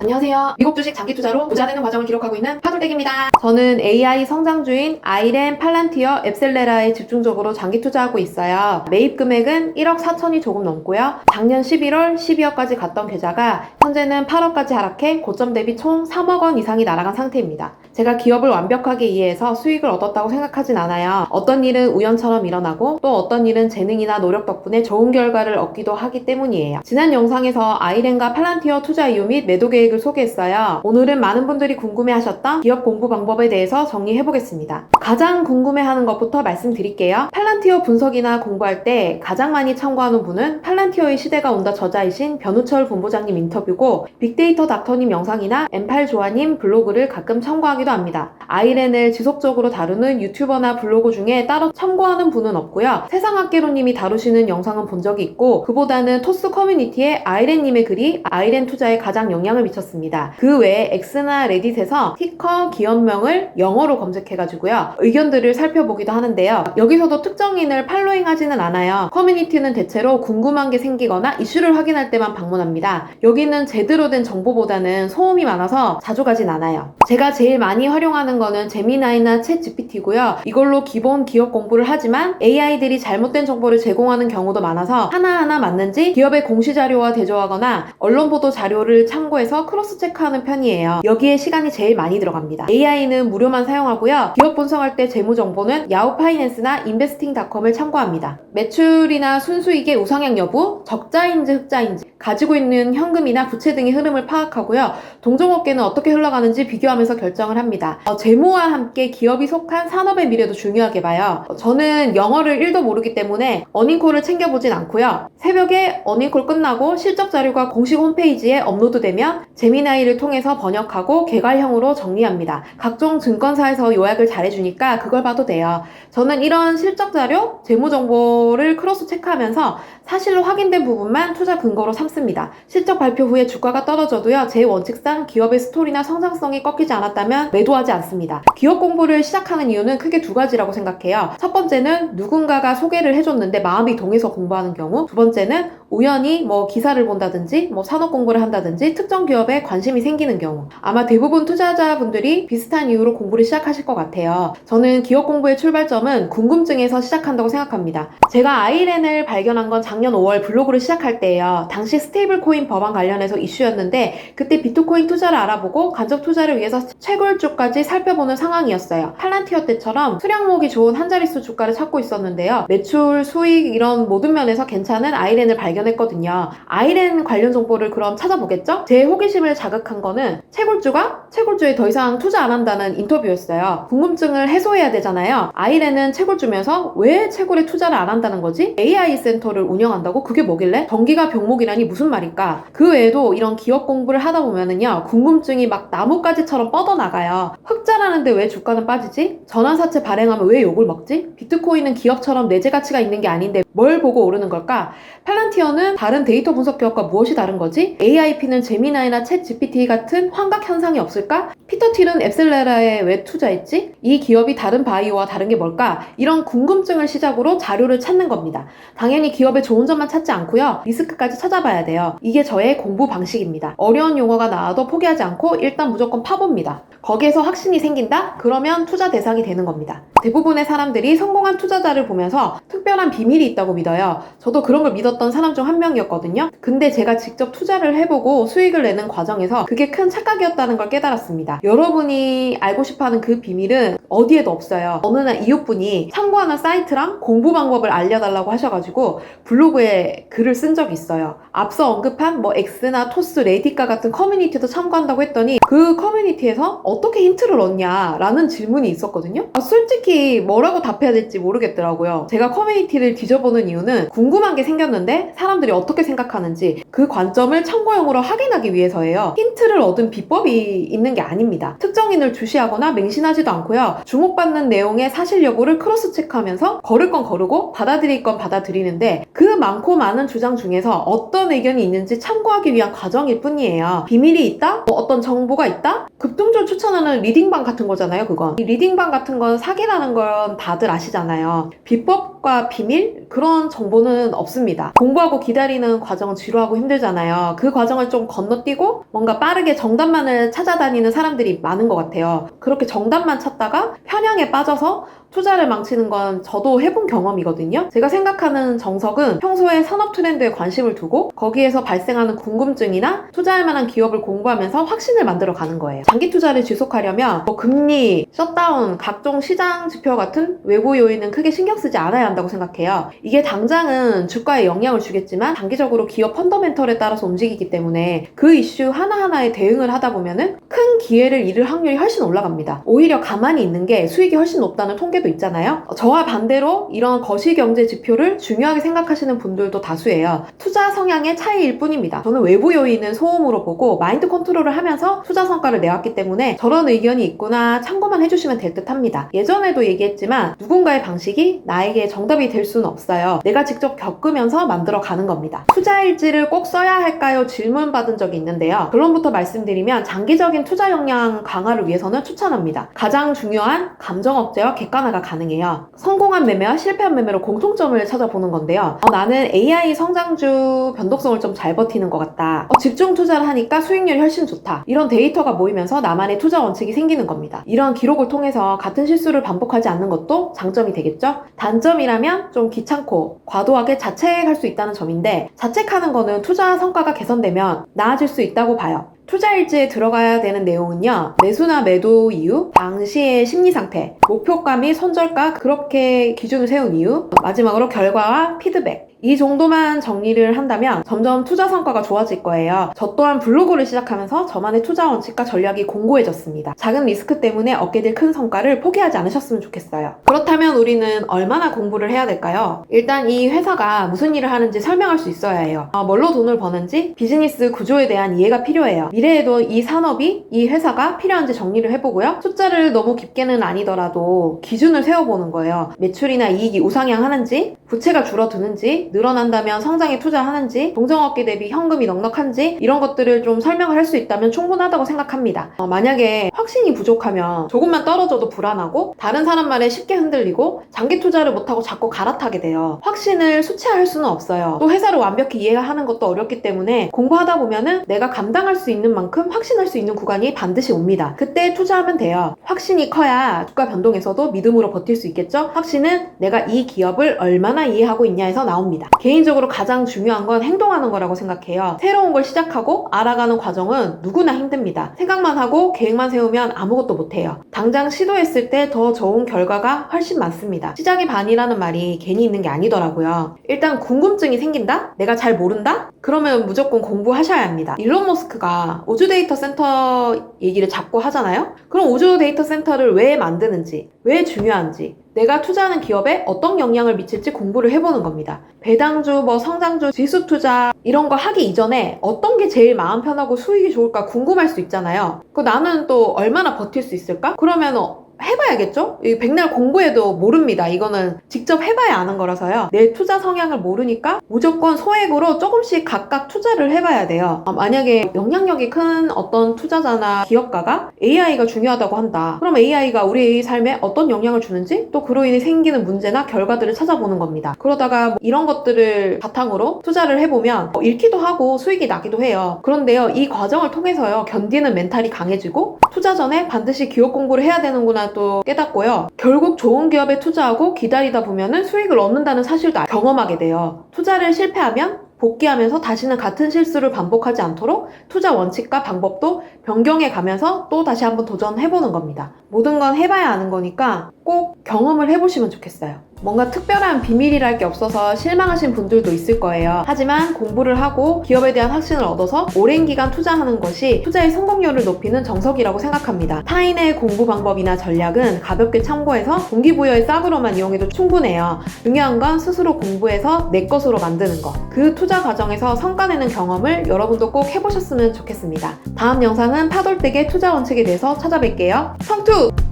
안녕하세요. 미국 주식 장기 투자로 부자 되는 과정을 기록하고 있는 파둘댁입니다. 저는 AI 성장주인 아이렌, 팔란티어, 앱셀레라에 집중적으로 장기 투자하고 있어요. 매입 금액은 1억 4천이 조금 넘고요. 작년 11월, 12월까지 갔던 계좌가 현재는 8월까지 하락해 고점 대비 총 3억 원 이상이 날아간 상태입니다. 제가 기업을 완벽하게 이해해서 수익을 얻었다고 생각하진 않아요. 어떤 일은 우연처럼 일어나고 또 어떤 일은 재능이나 노력 덕분에 좋은 결과를 얻기도 하기 때문이에요. 지난 영상에서 아이렌과 팔란티어 투자 이유 및 매도 계획을 소개했어요. 오늘은 많은 분들이 궁금해하셨던 기업 공부 방법에 대해서 정리해보겠습니다. 가장 궁금해하는 것부터 말씀드릴게요. 팔란티어 분석이나 공부할 때 가장 많이 참고하는 분은 팔란티어의 시대가 온다 저자이신 변우철 본부장님 인터뷰고 빅데이터 닥터님 영상이나 M8 조아님 블로그를 가끔 참고하기도 합니다. 아이렌을 지속적으로 다루는 유튜버나 블로그 중에 따로 참고하는 분은 없고요. 세상학개론님이 다루시는 영상은 본 적이 있고 그보다는 토스 커뮤니티에 아이렌님의 글이 아이렌 투자에 가장 영향을 미쳤습니다. 그 외에 X나 레딧에서 티커 기업명을 영어로 검색해가지고요. 의견들을 살펴보기도 하는데요. 여기서도 특정인을 팔로잉하지는 않아요. 커뮤니티는 대체로 궁금한 게 생기거나 이슈를 확인할 때만 방문합니다. 여기는 제대로 된 정보보다는 소음이 많아서 자주 가진 않아요. 제가 제일 많이 활용하는 거는 제미나이나 챗 GPT고요. 이걸로 기본 기업 공부를 하지만 AI들이 잘못된 정보를 제공하는 경우도 많아서 하나하나 맞는지 기업의 공시자료와 대조하거나 언론 보도 자료를 참고해서 크로스 체크하는 편이에요. 여기에 시간이 제일 많이 들어갑니다. AI는 무료만 사용하고요. 기업 분석할 때 재무 정보는 야후 파이낸스나 인베스팅닷컴을 참고합니다. 매출이나 순수익의 우상향 여부, 적자인지 흑자인지, 가지고 있는 현금이나 부채 등의 흐름을 파악하고요. 동종업계는 어떻게 흘러가는지 비교하면서 결정을 합니다. 재무와 함께 기업이 속한 산업의 미래도 중요하게 봐요. 저는 영어를 1도 모르기 때문에 어닝콜을 챙겨보진 않고요. 새벽에 어닝콜 끝나고 실적 자료가 공식 홈페이지에 업로드되면 제미나이를 통해서 번역하고 개괄형으로 정리합니다. 각종 증권사에서 요약을 잘해주니까 그걸 봐도 돼요. 저는 이런 실적 자료, 재무 정보를 크로스 체크하면서 사실로 확인된 부분만 투자 근거로 삼습니다. 실적 발표 후에 주가가 떨어져도요. 제 원칙상 기업의 스토리나 성장성이 꺾이지 않았다면 매도하지 않습니다. 기업 공부를 시작하는 이유는 크게 두 가지라고 생각해요. 첫 번째는 누군가가 소개를 해줬는데 마음이 동해서 공부하는 경우, 두 번째는 우연히 기사를 본다든지 산업 공부를 한다든지 특정 기업에 관심이 생기는 경우. 아마 대부분 투자자분들이 비슷한 이유로 공부를 시작하실 것 같아요. 저는 기업 공부의 출발점은 궁금증에서 시작한다고 생각합니다. 제가 아이렌을 발견한 건 작년 5월 블로그를 시작할 때예요. 당시 스테이블 코인 법안 관련해서 이슈였는데 그때 비트코인 투자를 알아보고 간접 투자를 위해서 채굴주까지 살펴보는 상황이었어요. 팔란티어 때처럼 수량목이 좋은 한 자릿수 주가를 찾고 있었는데요. 매출, 수익 이런 모든 면에서 괜찮은 아이렌을 발견했거든요. 아이렌 관련 정보를 그럼 찾아보겠죠? 제 호기심을 자극한 거는 채굴주에 더 이상 투자 안 한다는 인터뷰였어요. 궁금증을 해소해야 되잖아요. 아이렌은 채굴주면서 왜 채굴에 투자를 안 한다는 거지? AI 센터를 운영한다고? 그게 뭐길래? 전기가 병목이라니 무슨 말일까? 그 외에도 이런 기업 공부를 하다 보면은요, 궁금증이 막 나뭇가지처럼 뻗어나가요. 흑자라는데 왜 주가는 빠지지? 전환사채 발행하면 왜 욕을 먹지? 비트코인은 기업처럼 내재 가치가 있는 게 아닌데 뭘 보고 오르는 걸까? 팔란티어는 다른 데이터 분석 기업과 무엇이 다른 거지? AIP는 제미나이나 챗 GPT 같은 환각 현상이 없을까? 피터 틸은 앱셀레라에 왜 투자했지? 이 기업이 다른 바이오와 다른 게 뭘까? 이런 궁금증을 시작으로 자료를 찾는 겁니다. 당연히 기업의 좋은 점만 찾지 않고요. 리스크까지 찾아봐야 돼요. 이게 저의 공부 방식입니다. 어려운 용어가 나와도 포기하지 않고 일단 무조건 파봅니다. 거기에서 확신이 생긴다? 그러면 투자 대상이 되는 겁니다. 대부분의 사람들이 성공한 투자자를 보면서 특별한 비밀이 있다고 믿어요. 저도 그런 걸 믿었던 사람 중 한 명이었거든요. 근데 제가 직접 투자를 해보고 수익을 내는 과정에서 그게 큰 착각이었다는 걸 깨달았습니다. 여러분이 알고 싶어하는 그 비밀은 어디에도 없어요. 어느 날 이웃분이 참고하는 사이트랑 공부 방법을 알려달라고 하셔가지고 블로그에 글을 쓴 적이 있어요. 앞서 언급한 X나 토스, 레딧과 같은 커뮤니티도 참고한다고 했더니 그 커뮤니티에서 어떻게 힌트를 얻냐 라는 질문이 있었거든요. 솔직히 뭐라고 답해야 될지 모르겠더라고요. 제가 커뮤니티를 뒤져보는 이유는 궁금한 게 생겼는데 사람들이 어떻게 생각하는지 그 관점을 참고용으로 확인하기 위해서예요. 힌트를 얻은 비법이 있는 게 아닙니다. 특정인을 주시하거나 맹신하지도 않고요. 주목받는 내용의 사실 여부를 크로스 체크하면서 거를 건 거르고 받아들일 건 받아들이는데 그 많고 많은 주장 중에서 어떤 의견이 있는지 참고하기 위한 과정일 뿐이에요. 비밀이 있다? 어떤 정보가 있다? 급등주를 추천하는 리딩방 같은 거잖아요, 그건. 이 리딩방 같은 건 사기라는 건 다들 아시잖아요. 비법 팁과 비밀? 그런 정보는 없습니다. 공부하고 기다리는 과정은 지루하고 힘들잖아요. 그 과정을 좀 건너뛰고 뭔가 빠르게 정답만을 찾아다니는 사람들이 많은 것 같아요. 그렇게 정답만 찾다가 편향에 빠져서 투자를 망치는 건 저도 해본 경험이거든요. 제가 생각하는 정석은 평소에 산업 트렌드에 관심을 두고 거기에서 발생하는 궁금증이나 투자할 만한 기업을 공부하면서 확신을 만들어 가는 거예요. 장기 투자를 지속하려면 금리, 셧다운, 각종 시장 지표 같은 외부 요인은 크게 신경 쓰지 않아야 한다고 생각해요. 이게 당장은 주가에 영향을 주겠지만 장기적으로 기업 펀더멘털에 따라서 움직이기 때문에 그 이슈 하나하나에 대응을 하다 보면은 큰 기회를 잃을 확률이 훨씬 올라갑니다. 오히려 가만히 있는 게 수익이 훨씬 높다는 통계도 있잖아요. 저와 반대로 이런 거시경제 지표를 중요하게 생각하시는 분들도 다수예요. 투자 성향의 차이일 뿐입니다. 저는 외부 요인은 소음으로 보고 마인드 컨트롤을 하면서 투자 성과를 내왔기 때문에 저런 의견이 있구나 참고만 해주시면 될 듯 합니다. 예전에도 얘기했지만 누군가의 방식이 나에게 정답이 될 수는 없어요. 내가 직접 겪으면서 만들어 가는 겁니다. 투자 일지를 꼭 써야 할까요? 질문 받은 적이 있는데요. 결론부터 말씀드리면 장기적인 투자 역량 강화를 위해서는 추천합니다. 가장 중요한 감정 억제와 객관화가 가능해요. 성공한 매매와 실패한 매매로 공통점을 찾아보는 건데요. 나는 AI 성장주 변동성을 좀 잘 버티는 것 같다. 집중 투자를 하니까 수익률이 훨씬 좋다. 이런 데이터가 모이면서 나만의 투자 원칙이 생기는 겁니다. 이런 기록을 통해서 같은 실수를 반복하지 않는 것도 장점이 되겠죠? 단점이라면 좀 귀찮고 과도하게 자책할 수 있다는 점인데 자책하는 거는 투자 성과가 개선되면 나아질 수 있다고 봐요. 투자 일지에 들어가야 되는 내용은요. 매수나 매도 이유, 당시의 심리 상태, 목표가 및 손절가 그렇게 기준을 세운 이유, 마지막으로 결과와 피드백. 이 정도만 정리를 한다면 점점 투자 성과가 좋아질 거예요. 저 또한 블로그를 시작하면서 저만의 투자 원칙과 전략이 공고해졌습니다. 작은 리스크 때문에 얻게 될 큰 성과를 포기하지 않으셨으면 좋겠어요. 그렇다면 우리는 얼마나 공부를 해야 될까요? 일단 이 회사가 무슨 일을 하는지 설명할 수 있어야 해요. 뭘로 돈을 버는지 비즈니스 구조에 대한 이해가 필요해요. 미래에도 이 산업이, 이 회사가 필요한지 정리를 해보고요. 숫자를 너무 깊게는 아니더라도 기준을 세워보는 거예요. 매출이나 이익이 우상향하는지, 부채가 줄어드는지, 늘어난다면 성장에 투자하는지, 동종업계 대비 현금이 넉넉한지 이런 것들을 좀 설명을 할 수 있다면 충분하다고 생각합니다. 만약에 확신이 부족하면 조금만 떨어져도 불안하고 다른 사람 말에 쉽게 흔들리고 장기 투자를 못하고 자꾸 갈아타게 돼요. 확신을 수치화할 수는 없어요. 또 회사를 완벽히 이해하는 것도 어렵기 때문에 공부하다 보면은 내가 감당할 수 있는 만큼 확신할 수 있는 구간이 반드시 옵니다. 그때 투자하면 돼요. 확신이 커야 주가 변동에서도 믿음으로 버틸 수 있겠죠? 확신은 내가 이 기업을 얼마나 이해하고 있냐에서 나옵니다. 개인적으로 가장 중요한 건 행동하는 거라고 생각해요. 새로운 걸 시작하고 알아가는 과정은 누구나 힘듭니다. 생각만 하고 계획만 세우면 아무것도 못해요. 당장 시도했을 때 더 좋은 결과가 훨씬 많습니다. 시작이 반이라는 말이 괜히 있는 게 아니더라고요. 일단 궁금증이 생긴다? 내가 잘 모른다? 그러면 무조건 공부하셔야 합니다. 일론 머스크가 우주 데이터 센터 얘기를 자꾸 하잖아요? 그럼 우주 데이터 센터를 왜 만드는지, 왜 중요한지, 내가 투자하는 기업에 어떤 영향을 미칠지 공부를 해보는 겁니다. 배당주, 성장주, 지수 투자 이런 거 하기 이전에 어떤 게 제일 마음 편하고 수익이 좋을까 궁금할 수 있잖아요. 나는 또 얼마나 버틸 수 있을까? 그러면 해봐야겠죠? 백날 공부해도 모릅니다. 이거는 직접 해봐야 아는 거라서요. 내 투자 성향을 모르니까 무조건 소액으로 조금씩 각각 투자를 해봐야 돼요. 만약에 영향력이 큰 어떤 투자자나 기업가가 AI가 중요하다고 한다. 그럼 AI가 우리의 삶에 어떤 영향을 주는지 또 그로 인해 생기는 문제나 결과들을 찾아보는 겁니다. 그러다가 이런 것들을 바탕으로 투자를 해보면 잃기도 하고 수익이 나기도 해요. 그런데요, 이 과정을 통해서요, 견디는 멘탈이 강해지고 투자 전에 반드시 기업 공부를 해야 되는구나 또 깨닫고요. 결국 좋은 기업에 투자하고 기다리다 보면은 수익을 얻는다는 사실도 경험하게 돼요. 투자를 실패하면 복귀하면서 다시는 같은 실수를 반복하지 않도록 투자 원칙과 방법도 변경해 가면서 또 다시 한번 도전해보는 겁니다. 모든 건 해봐야 아는 거니까 꼭 경험을 해보시면 좋겠어요. 뭔가 특별한 비밀이랄 게 없어서 실망하신 분들도 있을 거예요. 하지만 공부를 하고 기업에 대한 확신을 얻어서 오랜 기간 투자하는 것이 투자의 성공률을 높이는 정석이라고 생각합니다. 타인의 공부 방법이나 전략은 가볍게 참고해서 동기부여의 싹으로만 이용해도 충분해요. 중요한 건 스스로 공부해서 내 것으로 만드는 것. 그 투자 과정에서 성과 내는 경험을 여러분도 꼭 해보셨으면 좋겠습니다. 다음 영상은 파돌댁의 투자 원칙에 대해서 찾아뵐게요. 성투!